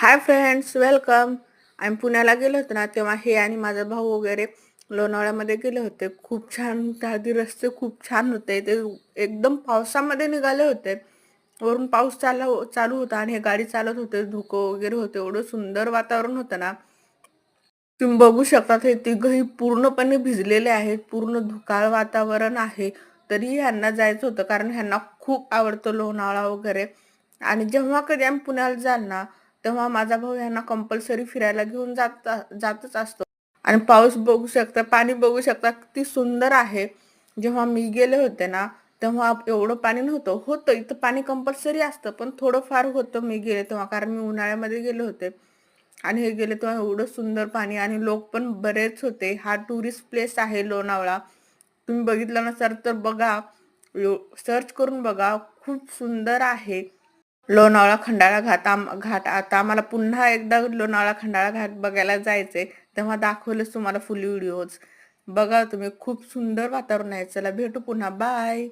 Hi friends, welcome. आम्ही पुण्याला गेलो होतो ना, तेव्हा हे आणि माझा भाऊ वगैरे लोणावळ्यामध्ये गेले होते. खूप छान, आधी रस्ते खूप छान होते. ते एकदम पावसामध्ये निघाले होते. वरून पाऊस चालू चालू होता आणि हे गाडी चालत होते. धुकं वगैरे होते. एवढं सुंदर वातावरण होतं ना. तुम्ही बघू शकता हे तिघही पूर्णपणे भिजलेले आहेत. पूर्ण धुकाळ वातावरण आहे. तरीही ह्यांना जायचं होतं कारण ह्यांना खूप आवडतं लोणावळा वगैरे. आणि जेव्हा कधी आम्ही पुण्याला जाल ना, तेव्हा माझा भाऊ ह्यांना कंपल्सरी फिरायला घेऊन जातच असतो. आणि पाऊस बघू शकता, पाणी बघू शकता किती सुंदर आहे. जेव्हा मी गेले होते ना, तेव्हा एवढं पाणी नव्हतं. होतं इथं पाणी कंपल्सरी असतं, पण थोडंफार होतं मी गेले तेव्हा, कारण मी उन्हाळ्यामध्ये गेले होते. आणि हे गेले तेव्हा एवढं सुंदर पाणी आणि लोक पण बरेच होते. हा टुरिस्ट प्लेस आहे लोणावळा. तुम्ही बघितलं नसाल तर बघा, सर्च करून बघा. खूप सुंदर आहे. लोणावळा खंडाळा घाट आता आम्हाला पुन्हा एकदा लोणावळा खंडाळा घाट बघायला जायचंय. तेव्हा दाखवलंच तुम्हाला फुल व्हिडिओज. बघा तुम्ही, खूप सुंदर वातावरण आहे. चला भेटू पुन्हा. बाय.